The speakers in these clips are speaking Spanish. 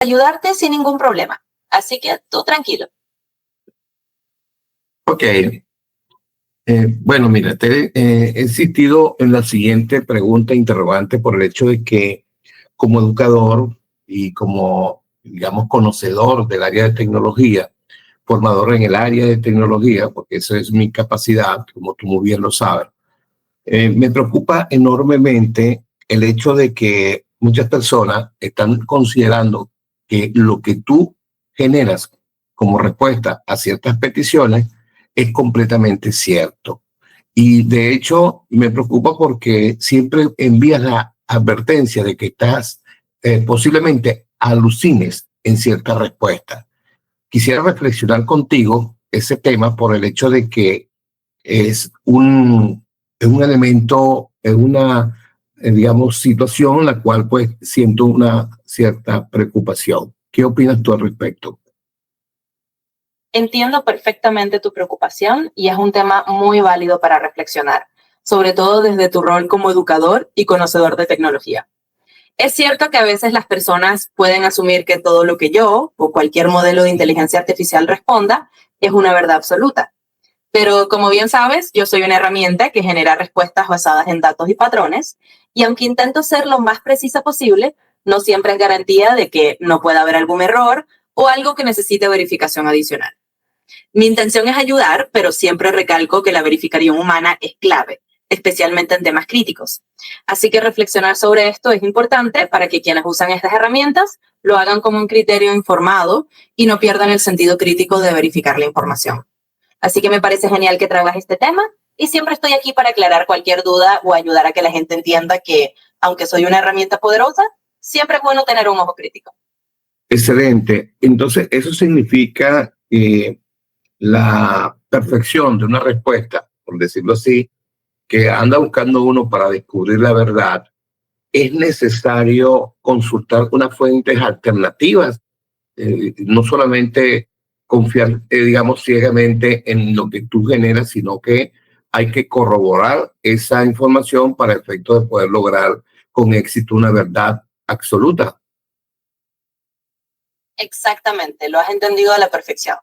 ayudarte sin ningún problema. Así que tú tranquilo. Ok. Bueno, mira, he insistido en la siguiente pregunta interrogante por el hecho de que como educador y como, digamos, conocedor del área de tecnología, formador en el área de tecnología, porque esa es mi capacidad, como tú muy bien lo sabes, me preocupa enormemente el hecho de que muchas personas están considerando que lo que tú generas como respuesta a ciertas peticiones es completamente cierto. Y de hecho me preocupa porque siempre envías la advertencia de que estás posiblemente alucines en cierta respuesta. Quisiera reflexionar contigo ese tema por el hecho de que es un elemento, es una, digamos, situación en la cual pues siento una cierta preocupación. ¿Qué opinas tú al respecto? Entiendo perfectamente tu preocupación y es un tema muy válido para reflexionar, sobre todo desde tu rol como educador y conocedor de tecnología. Es cierto que a veces las personas pueden asumir que todo lo que yo o cualquier modelo de inteligencia artificial responda es una verdad absoluta. Pero como bien sabes, yo soy una herramienta que genera respuestas basadas en datos y patrones, y aunque intento ser lo más precisa posible, no siempre es garantía de que no pueda haber algún error o algo que necesite verificación adicional. Mi intención es ayudar, pero siempre recalco que la verificación humana es clave, especialmente en temas críticos. Así que reflexionar sobre esto es importante para que quienes usan estas herramientas lo hagan con un criterio informado y no pierdan el sentido crítico de verificar la información. Así que me parece genial que trabajes este tema y siempre estoy aquí para aclarar cualquier duda o ayudar a que la gente entienda que, aunque soy una herramienta poderosa, siempre es bueno tener un ojo crítico. Excelente. Entonces, eso significa que la perfección de una respuesta, por decirlo así, que anda buscando uno para descubrir la verdad, es necesario consultar unas fuentes alternativas, no solamente confiar, digamos, ciegamente en lo que tú generas, sino que hay que corroborar esa información para efecto de poder lograr con éxito una verdad absoluta. Exactamente, lo has entendido a la perfección.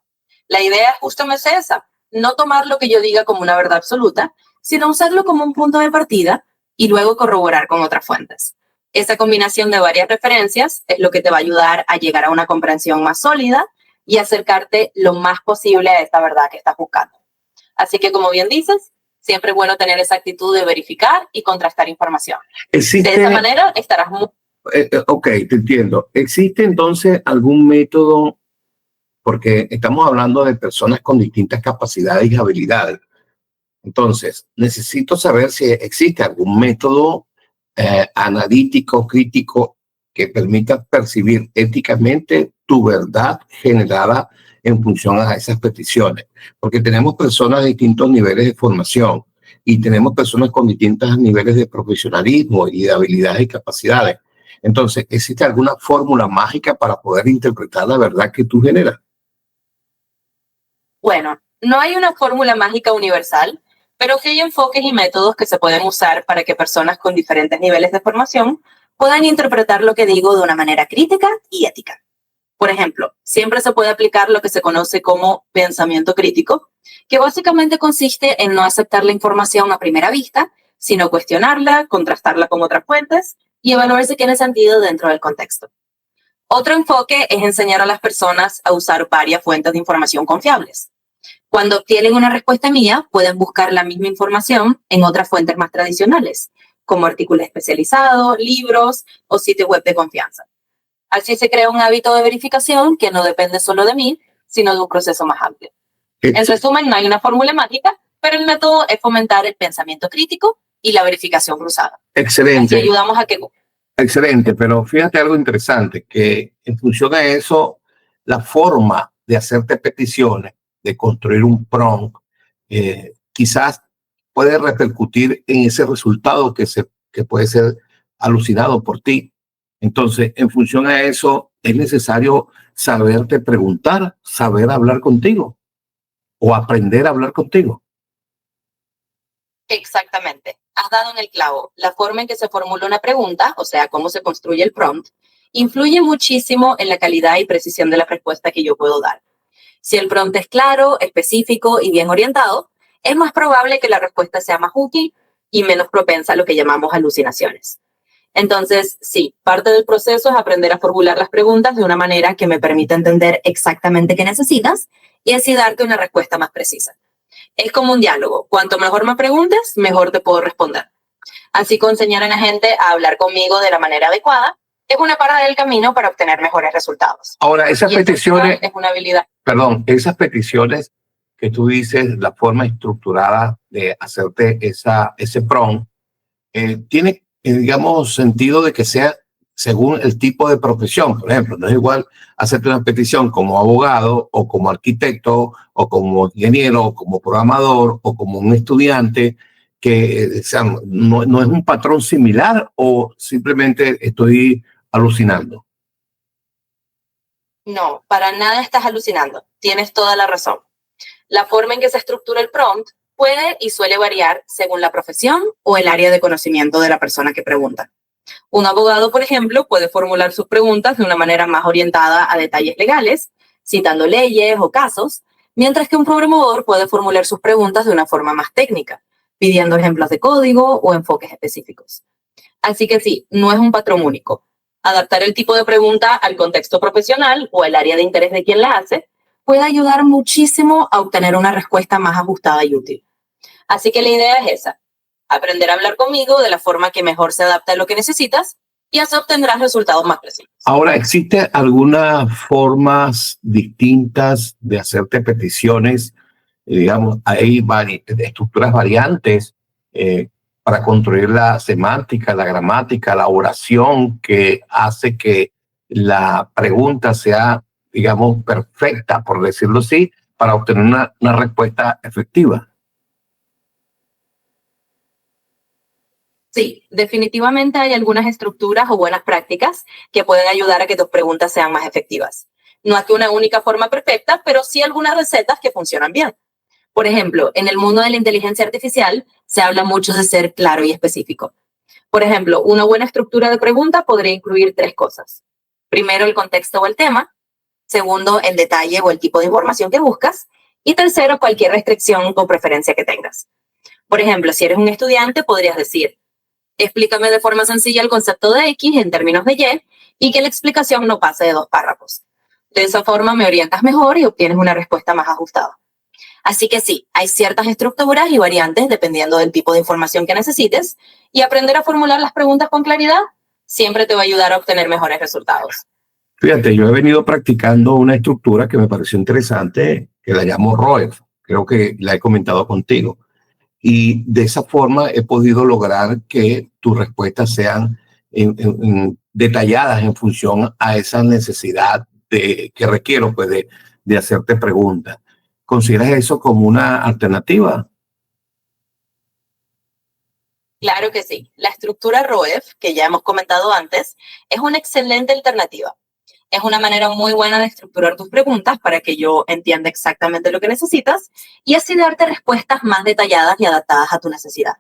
La idea justamente es esa, no tomar lo que yo diga como una verdad absoluta, sino usarlo como un punto de partida y luego corroborar con otras fuentes. Esa combinación de varias referencias es lo que te va a ayudar a llegar a una comprensión más sólida y acercarte lo más posible a esta verdad que estás buscando. Así que, como bien dices, siempre es bueno tener esa actitud de verificar y contrastar información. De esa manera estarás muy... Ok, te entiendo. ¿Existe entonces algún método, porque estamos hablando de personas con distintas capacidades y habilidades? Entonces, necesito saber si existe algún método analítico, crítico, que permita percibir éticamente tu verdad generada en función a esas peticiones. Porque tenemos personas de distintos niveles de formación y tenemos personas con distintos niveles de profesionalismo y de habilidades y capacidades. Entonces, ¿existe alguna fórmula mágica para poder interpretar la verdad que tú generas? Bueno, no hay una fórmula mágica universal, pero sí hay enfoques y métodos que se pueden usar para que personas con diferentes niveles de formación puedan interpretar lo que digo de una manera crítica y ética. Por ejemplo, siempre se puede aplicar lo que se conoce como pensamiento crítico, que básicamente consiste en no aceptar la información a primera vista, sino cuestionarla, contrastarla con otras fuentes y evaluar si tiene sentido dentro del contexto. Otro enfoque es enseñar a las personas a usar varias fuentes de información confiables. Cuando obtienen una respuesta mía, pueden buscar la misma información en otras fuentes más tradicionales, como artículos especializados, libros o sitios web de confianza. Así se crea un hábito de verificación que no depende solo de mí, sino de un proceso más amplio. En resumen, no hay una fórmula mágica, pero el método es fomentar el pensamiento crítico y la verificación cruzada. Excelente. Así ayudamos a que... Excelente, pero fíjate algo interesante, que en función de eso, la forma de hacerte peticiones, de construir un prompt, quizás puede repercutir en ese resultado que puede ser alucinado por ti. Entonces, en función a eso, es necesario saberte preguntar, saber hablar contigo o aprender a hablar contigo. Exactamente. Has dado en el clavo. La forma en que se formula una pregunta, o sea, cómo se construye el prompt, influye muchísimo en la calidad y precisión de la respuesta que yo puedo dar. Si el prompt es claro, específico y bien orientado, es más probable que la respuesta sea más útil y menos propensa a lo que llamamos alucinaciones. Entonces, sí, parte del proceso es aprender a formular las preguntas de una manera que me permita entender exactamente qué necesitas y así darte una respuesta más precisa. Es como un diálogo. Cuanto mejor me preguntes, mejor te puedo responder. Así que enseñar a la gente a hablar conmigo de la manera adecuada es una parte del camino para obtener mejores resultados. Ahora, esas peticiones, es una habilidad. Perdón, esas peticiones que tú dices, la forma estructurada de hacerte ese prompt, tiene, digamos, sentido de que sea según el tipo de profesión. Por ejemplo, no es igual hacerte una petición como abogado o como arquitecto o como ingeniero o como programador o como un estudiante, que no es un patrón similar, o simplemente estoy alucinando. No, para nada estás alucinando. Tienes toda la razón. La forma en que se estructura el prompt puede y suele variar según la profesión o el área de conocimiento de la persona que pregunta. Un abogado, por ejemplo, puede formular sus preguntas de una manera más orientada a detalles legales, citando leyes o casos, mientras que un programador puede formular sus preguntas de una forma más técnica, pidiendo ejemplos de código o enfoques específicos. Así que sí, no es un patrón único. Adaptar el tipo de pregunta al contexto profesional o al área de interés de quien la hace puede ayudar muchísimo a obtener una respuesta más ajustada y útil. Así que la idea es esa: aprender a hablar conmigo de la forma que mejor se adapta a lo que necesitas y así obtendrás resultados más precisos. Ahora, ¿existe algunas formas distintas de hacerte peticiones? Digamos, hay estructuras variantes para construir la semántica, la gramática, la oración, que hace que la pregunta sea, digamos, perfecta, por decirlo así, para obtener una respuesta efectiva. Sí, definitivamente hay algunas estructuras o buenas prácticas que pueden ayudar a que tus preguntas sean más efectivas. No hay una única forma perfecta, pero sí algunas recetas que funcionan bien. Por ejemplo, en el mundo de la inteligencia artificial se habla mucho de ser claro y específico. Por ejemplo, una buena estructura de pregunta podría incluir 3 cosas. Primero, el contexto o el tema. Segundo, el detalle o el tipo de información que buscas. Y tercero, cualquier restricción o preferencia que tengas. Por ejemplo, si eres un estudiante, podrías decir: explícame de forma sencilla el concepto de X en términos de Y que la explicación no pase de 2 párrafos. De esa forma me orientas mejor y obtienes una respuesta más ajustada. Así que sí, hay ciertas estructuras y variantes dependiendo del tipo de información que necesites, y aprender a formular las preguntas con claridad siempre te va a ayudar a obtener mejores resultados. Fíjate, yo he venido practicando una estructura que me pareció interesante, que la llamo ROEF. Creo que la he comentado contigo. Y de esa forma he podido lograr que tus respuestas sean detalladas en función a esa necesidad que requiero, pues, de hacerte preguntas. ¿Consideras eso como una alternativa? Claro que sí. La estructura ROEF, que ya hemos comentado antes, es una excelente alternativa. Es una manera muy buena de estructurar tus preguntas para que yo entienda exactamente lo que necesitas y así darte respuestas más detalladas y adaptadas a tu necesidad.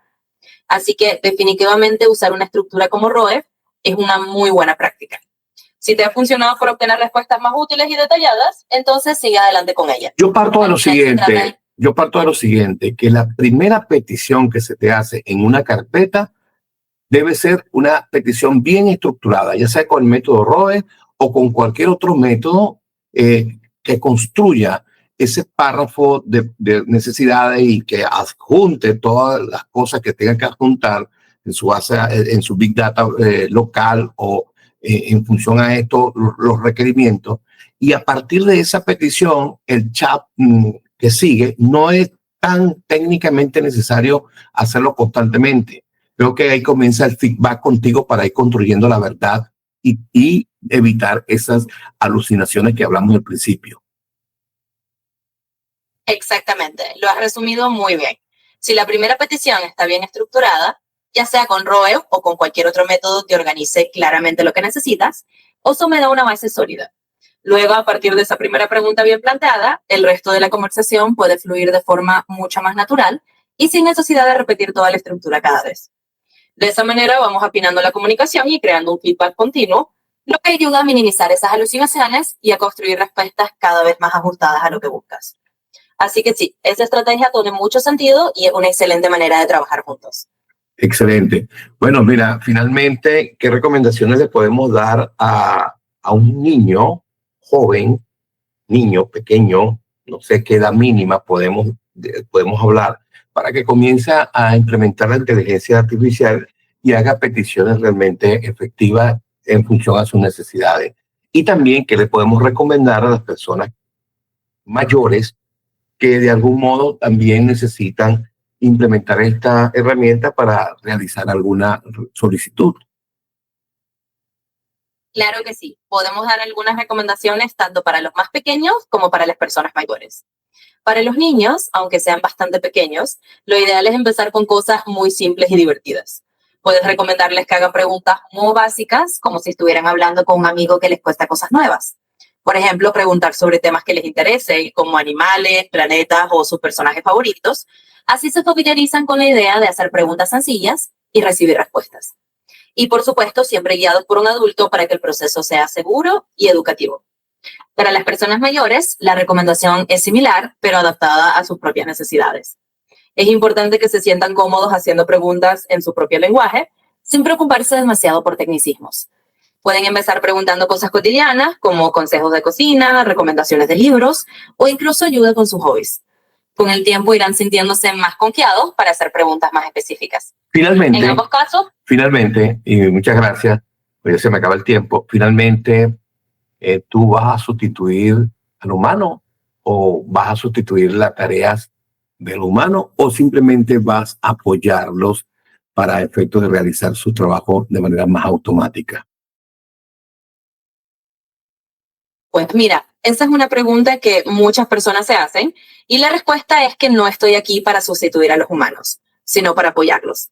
Así que definitivamente usar una estructura como ROEF es una muy buena práctica. Si te ha funcionado para obtener respuestas más útiles y detalladas, entonces sigue adelante con ella. Yo parto de lo siguiente, que la primera petición que se te hace en una carpeta debe ser una petición bien estructurada, ya sea con el método ROE o con cualquier otro método que construya ese párrafo de necesidades y que adjunte todas las cosas que tenga que adjuntar en su base, en su Big Data local, o en función a esto, los requerimientos. Y a partir de esa petición, el chat que sigue no es tan técnicamente necesario hacerlo constantemente. Creo que ahí comienza el feedback contigo para ir construyendo la verdad y evitar esas alucinaciones que hablamos al principio. Exactamente, lo has resumido muy bien. Si la primera petición está bien estructurada, ya sea con ROE o con cualquier otro método que organice claramente lo que necesitas, eso me da una base sólida. Luego, a partir de esa primera pregunta bien planteada, el resto de la conversación puede fluir de forma mucho más natural y sin necesidad de repetir toda la estructura cada vez. De esa manera vamos afinando la comunicación y creando un feedback continuo, lo que ayuda a minimizar esas alucinaciones y a construir respuestas cada vez más ajustadas a lo que buscas. Así que sí, esa estrategia tiene mucho sentido y es una excelente manera de trabajar juntos. Excelente. Bueno, mira, finalmente, ¿qué recomendaciones le podemos dar a un niño joven, niño pequeño, no sé qué edad mínima podemos hablar, para que comience a implementar la inteligencia artificial y haga peticiones realmente efectivas en función a sus necesidades? Y también, ¿qué le podemos recomendar a las personas mayores que de algún modo también necesitan implementar esta herramienta para realizar alguna solicitud? Claro que sí, podemos dar algunas recomendaciones tanto para los más pequeños como para las personas mayores. Para los niños, aunque sean bastante pequeños, lo ideal es empezar con cosas muy simples y divertidas. Puedes recomendarles que hagan preguntas muy básicas, como si estuvieran hablando con un amigo que les cuesta cosas nuevas. Por ejemplo, preguntar sobre temas que les interesen, como animales, planetas o sus personajes favoritos. Así se familiarizan con la idea de hacer preguntas sencillas y recibir respuestas. Y por supuesto, siempre guiados por un adulto para que el proceso sea seguro y educativo. Para las personas mayores, la recomendación es similar, pero adaptada a sus propias necesidades. Es importante que se sientan cómodos haciendo preguntas en su propio lenguaje, sin preocuparse demasiado por tecnicismos. Pueden empezar preguntando cosas cotidianas, como consejos de cocina, recomendaciones de libros o incluso ayuda con sus hobbies. Con el tiempo irán sintiéndose más confiados para hacer preguntas más específicas. Finalmente, En ambos casos, y muchas gracias, pues ya se me acaba el tiempo, finalmente, ¿tú vas a sustituir al humano o vas a sustituir las tareas del humano o simplemente vas a apoyarlos para efectos de realizar su trabajo de manera más automática? pues mira, esa es una pregunta que muchas personas se hacen y la respuesta es que no estoy aquí para sustituir a los humanos, sino para apoyarlos.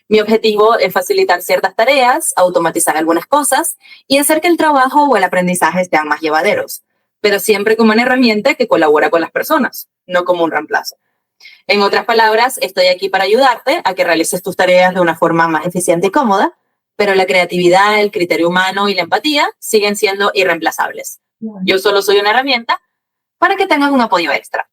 Mi objetivo es facilitar ciertas tareas, automatizar algunas cosas y hacer que el trabajo o el aprendizaje sean más llevaderos, pero siempre como una herramienta que colabora con las personas, no como un reemplazo. En otras palabras, estoy aquí para ayudarte a que realices tus tareas de una forma más eficiente y cómoda, pero la creatividad, el criterio humano y la empatía siguen siendo irreemplazables. Yo solo soy una herramienta para que tengan un apoyo extra.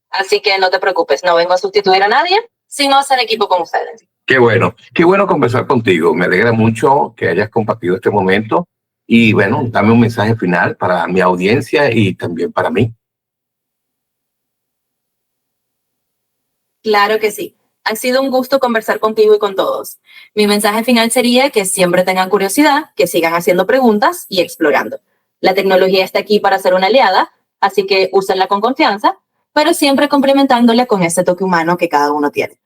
Así que no te preocupes, no vengo a sustituir a nadie, sino a hacer equipo con ustedes. Qué bueno conversar contigo. Me alegra mucho que hayas compartido este momento y bueno, dame un mensaje final para mi audiencia y también para mí. Claro que sí. Ha sido un gusto conversar contigo y con todos. Mi mensaje final sería que siempre tengan curiosidad, que sigan haciendo preguntas y explorando. La tecnología está aquí para ser una aliada, así que úsenla con confianza, pero siempre complementándola con ese toque humano que cada uno tiene.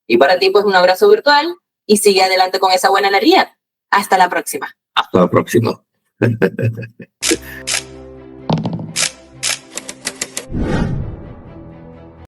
Y para ti, pues un abrazo virtual y sigue adelante con esa buena energía. Hasta la próxima. Hasta la próxima.